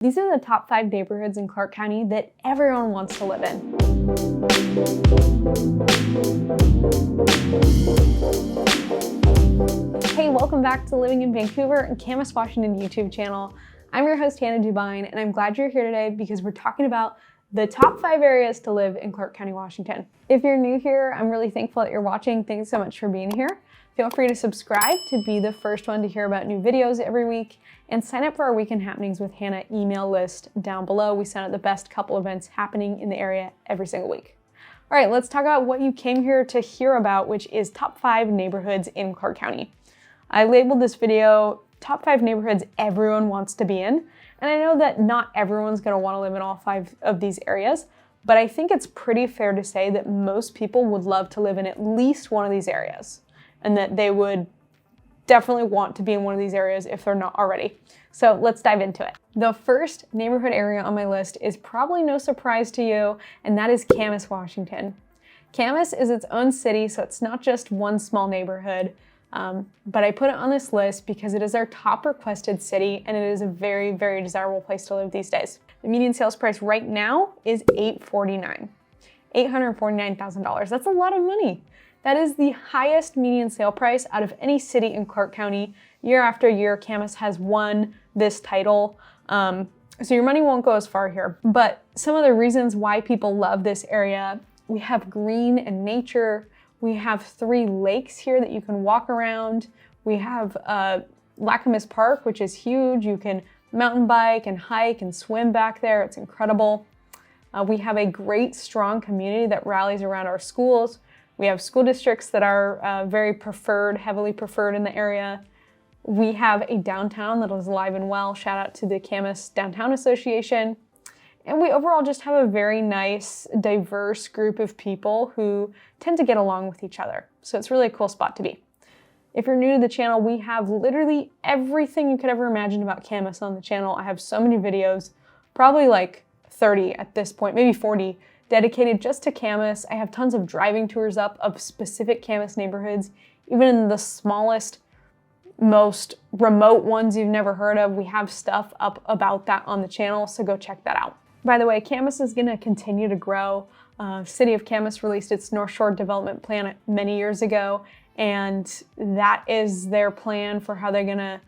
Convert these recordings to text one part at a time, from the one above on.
These are the top 5 neighborhoods in Clark County that everyone wants to live in. Hey, welcome back to Living in Vancouver and Camas, Washington YouTube channel. I'm your host, Hannah Dubyne, and I'm glad you're here today because we're talking about the top 5 areas to live in Clark County, Washington. If you're new here, I'm really thankful that you're watching. Thanks so much for being here. Feel free to subscribe to be the first one to hear about new videos every week, and sign up for our Weekend Happenings with Hannah email list down below. We send out the best couple events happening in the area every single week. All right, let's talk about what you came here to hear about, which is top 5 neighborhoods in Clark County. I labeled this video top 5 neighborhoods everyone wants to be in. And I know that not everyone's gonna wanna live in all 5 of these areas, but I think it's pretty fair to say that most people would love to live in at least one of these areas, and that they would definitely want to be in one of these areas if they're not already. So let's dive into it. The first neighborhood area on my list is probably no surprise to you, and that is Camas, Washington. Camas is its own city, so it's not just one small neighborhood, but I put it on this list because it is our top requested city, and it is a very, very desirable place to live these days. The median sales price right now is $849,000. That's a lot of money. That is the highest median sale price out of any city in Clark County. Year after year, Camas has won this title. So your money won't go as far here. But some of the reasons why people love this area: we have green and nature. We have 3 lakes here that you can walk around. We have 𝐿 Park, which is huge. You can mountain bike and hike and swim back there. It's incredible. We have a great, strong community that rallies around our schools. We have school districts that are very preferred, heavily preferred in the area. We have a downtown that is alive and well. Shout out to the Camas Downtown Association. And we overall just have a very nice, diverse group of people who tend to get along with each other. So it's really a cool spot to be. If you're new to the channel, we have literally everything you could ever imagine about Camas on the channel. I have so many videos, probably like 30 at this point, maybe 40, dedicated just to Camas. I have tons of driving tours up of specific Camas neighborhoods, even in the smallest, most remote ones you've never heard of. We have stuff up about that on the channel, so go check that out. By the way, Camas is gonna continue to grow. City of Camas released its North Shore Development Plan many years ago, and that is their plan for how they're gonna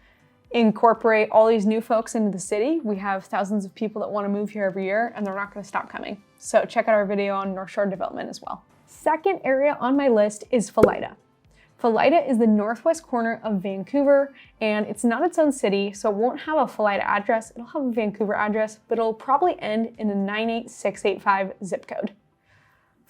incorporate all these new folks into the city. We have thousands of people that wanna move here every year, and they're not gonna stop coming. So check out our video on North Shore Development as well. Second area on my list is Felida. Felida is the northwest corner of Vancouver, and it's not its own city, so it won't have a Felida address. It'll have a Vancouver address, but it'll probably end in a 98685 zip code.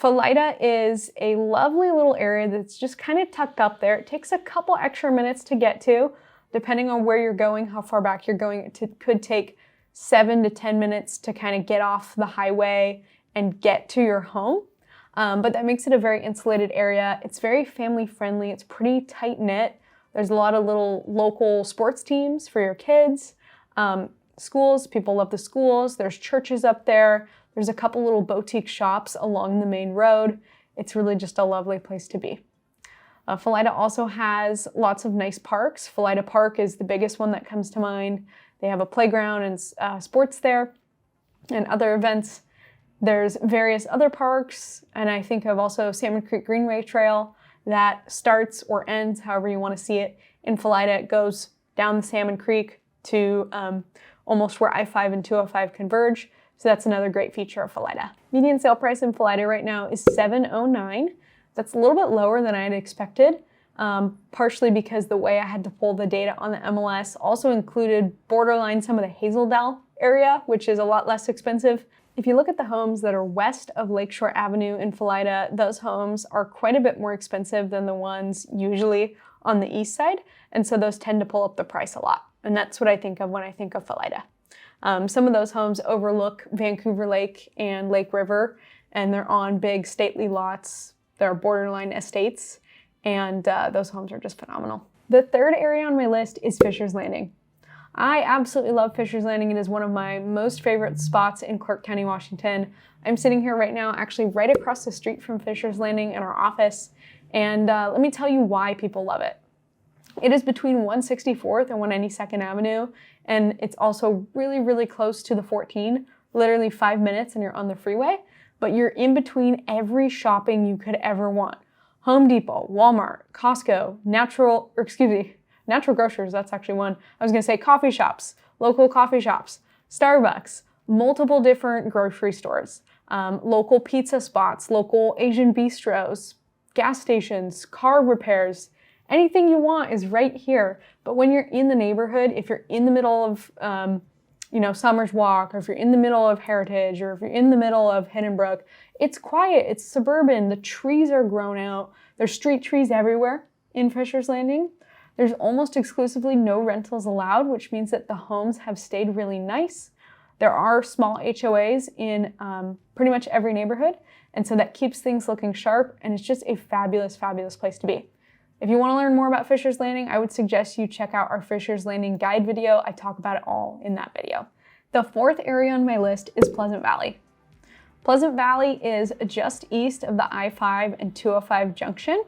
Felida is a lovely little area that's just kind of tucked up there. It takes a couple extra minutes to get to, depending on where you're going, how far back you're going. It could take 7 to 10 minutes to kind of get off the highway and get to your home. But that makes it a very insulated area. It's very family friendly. It's pretty tight knit. There's a lot of little local sports teams for your kids. Schools, people love the schools. There's churches up there. There's a couple little boutique shops along the main road. It's really just a lovely place to be. Felida also has lots of nice parks. Felida Park is the biggest one that comes to mind. They have a playground and sports there and other events. There's various other parks, and I think of also Salmon Creek Greenway Trail that starts or ends, however you want to see it, in Felida. It goes down the Salmon Creek to almost where I-5 and 205 converge. So that's another great feature of Felida. Median sale price in Felida right now is $709. That's a little bit lower than I had expected, partially because the way I had to pull the data on the MLS also included borderline some of the Hazeldale area, which is a lot less expensive. If you look at the homes that are west of Lakeshore Avenue in Felida, those homes are quite a bit more expensive than the ones usually on the east side, and so those tend to pull up the price a lot. And that's what I think of when I think of Felida. Some of those homes overlook Vancouver Lake and Lake River, and they're on big stately lots. They're borderline estates, and those homes are just phenomenal. The third area on my list is Fisher's Landing. I absolutely love Fisher's Landing. It is one of my most favorite spots in Clark County, Washington. I'm sitting here right now, actually right across the street from Fisher's Landing in our office, and let me tell you why people love it. It is between 164th and 192nd Avenue, And it's also really, really close to the 14, literally 5 minutes and you're on the freeway, but you're in between every shopping you could ever want. Home Depot, Walmart, Costco, natural grocers, that's actually one. I was gonna say coffee shops, local coffee shops, Starbucks, multiple different grocery stores, local pizza spots, local Asian bistros, gas stations, car repairs, anything you want is right here. But when you're in the neighborhood, if you're in the middle of, Summers Walk, or if you're in the middle of Heritage, or if you're in the middle of Hidden Brook, it's quiet, it's suburban, the trees are grown out, there's street trees everywhere in Fisher's Landing. There's almost exclusively no rentals allowed, which means that the homes have stayed really nice. There are small HOAs in pretty much every neighborhood, and so that keeps things looking sharp, and it's just a fabulous, fabulous place to be. If you want to learn more about Fisher's Landing, I would suggest you check out our Fisher's Landing guide video. I talk about it all in that video. The fourth area on my list is Pleasant Valley. Pleasant Valley is just east of the I-5 and 205 junction,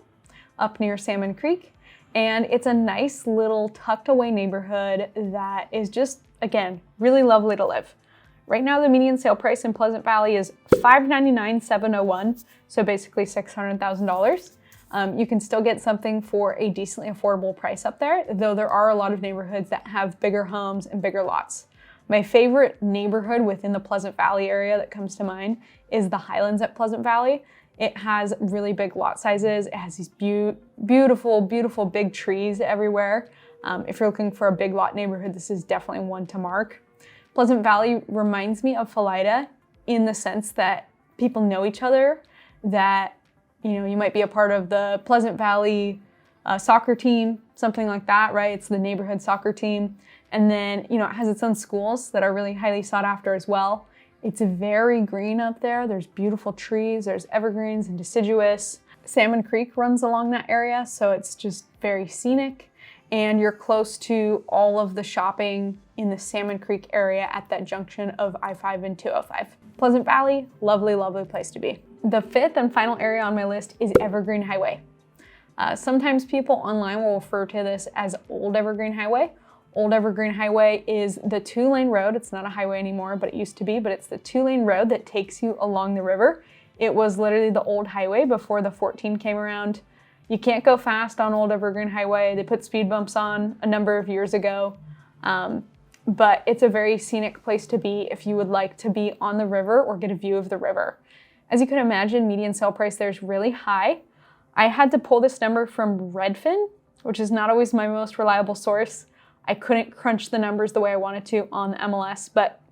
up near Salmon Creek, and it's a nice little tucked away neighborhood that is just, again, really lovely to live. Right now, the median sale price in Pleasant Valley is $599,701, so basically $600,000. You can still get something for a decently affordable price up there, though there are a lot of neighborhoods that have bigger homes and bigger lots. My favorite neighborhood within the Pleasant Valley area that comes to mind is the Highlands at Pleasant Valley. It has really big lot sizes. It has these beautiful, beautiful big trees everywhere. If you're looking for a big lot neighborhood, this is definitely one to mark. Pleasant Valley reminds me of Felida in the sense that people know each other, that you might be a part of the Pleasant Valley soccer team, something like that, right? It's the neighborhood soccer team. And then, it has its own schools that are really highly sought after as well. It's very green up there. There's beautiful trees. There's evergreens and deciduous. Salmon Creek runs along that area, so it's just very scenic. And you're close to all of the shopping in the Salmon Creek area at that junction of I-5 and 205. Pleasant Valley, lovely, lovely place to be. The fifth and final area on my list is Evergreen Highway. Sometimes people online will refer to this as Old Evergreen Highway. Old Evergreen Highway is the 2-lane road. It's not a highway anymore, but it used to be, but it's the 2-lane road that takes you along the river. It was literally the old highway before the 14 came around. You can't go fast on Old Evergreen Highway. They put speed bumps on a number of years ago. But it's a very scenic place to be if you would like to be on the river or get a view of the river. As you can imagine, median sale price there is really high. I had to pull this number from Redfin, which is not always my most reliable source. I couldn't crunch the numbers the way I wanted to on the MLS, but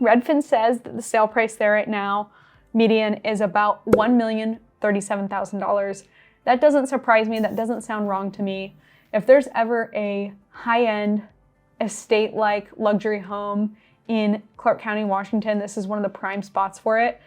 Redfin says that the sale price there right now, median, is about $1,037,000. That doesn't surprise me. That doesn't sound wrong to me. If there's ever a high-end estate-like luxury home in Clark County, Washington, this is one of the prime spots for it.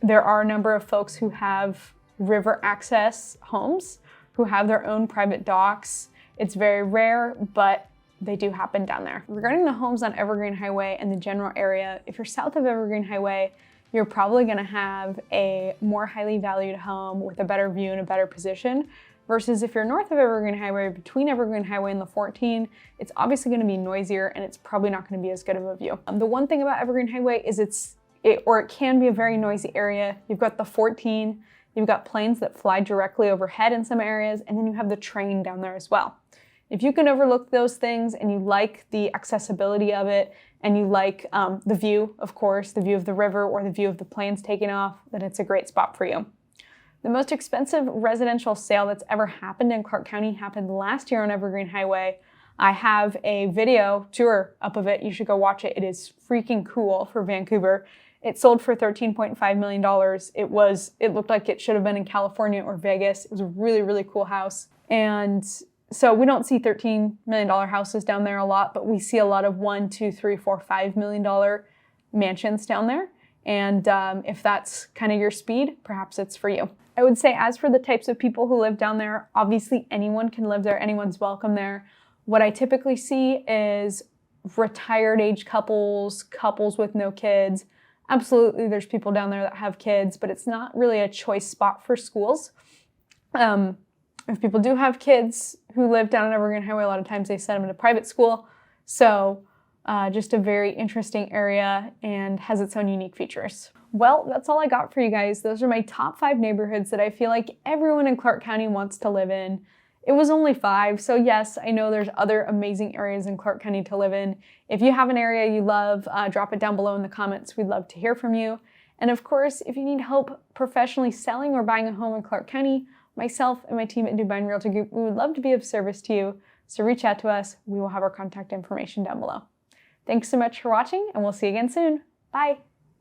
There are a number of folks who have river access homes, who have their own private docks. It's very rare, but they do happen down there. Regarding the homes on Evergreen Highway and the general area, if you're south of Evergreen Highway, you're probably gonna have a more highly valued home with a better view and a better position, versus if you're north of Evergreen Highway, between Evergreen Highway and the 14, it's obviously gonna be noisier and it's probably not gonna be as good of a view. The one thing about Evergreen Highway is it can be a very noisy area. You've got the 14, you've got planes that fly directly overhead in some areas, and then you have the train down there as well. If you can overlook those things and you like the accessibility of it, and you like the view, of course, the view of the river or the view of the planes taking off, then it's a great spot for you. The most expensive residential sale that's ever happened in Clark County happened last year on Evergreen Highway. I have a video tour up of it. You should go watch it. It is freaking cool for Vancouver. It sold for $13.5 million. It looked like it should have been in California or Vegas. It was a really, really cool house. And so we don't see $13 million houses down there a lot, but we see a lot of $1, $2, $3, $4, $5 million mansions down there. And if that's kind of your speed, perhaps it's for you. I would say, as for the types of people who live down there, obviously anyone can live there, anyone's welcome there. What I typically see is retired age couples, couples with no kids. Absolutely, there's people down there that have kids, but it's not really a choice spot for schools. If people do have kids who live down on Evergreen Highway, a lot of times they send them to private school. So Just a very interesting area and has its own unique features. Well, that's all I got for you guys. Those are my top 5 neighborhoods that I feel like everyone in Clark County wants to live in. It was only 5, so yes, I know there's other amazing areas in Clark County to live in. If you have an area you love, drop it down below in the comments. We'd love to hear from you. And of course, if you need help professionally selling or buying a home in Clark County, myself and my team at Dubyne Realty Group, we would love to be of service to you. So reach out to us. We will have our contact information down below. Thanks so much for watching, and we'll see you again soon. Bye.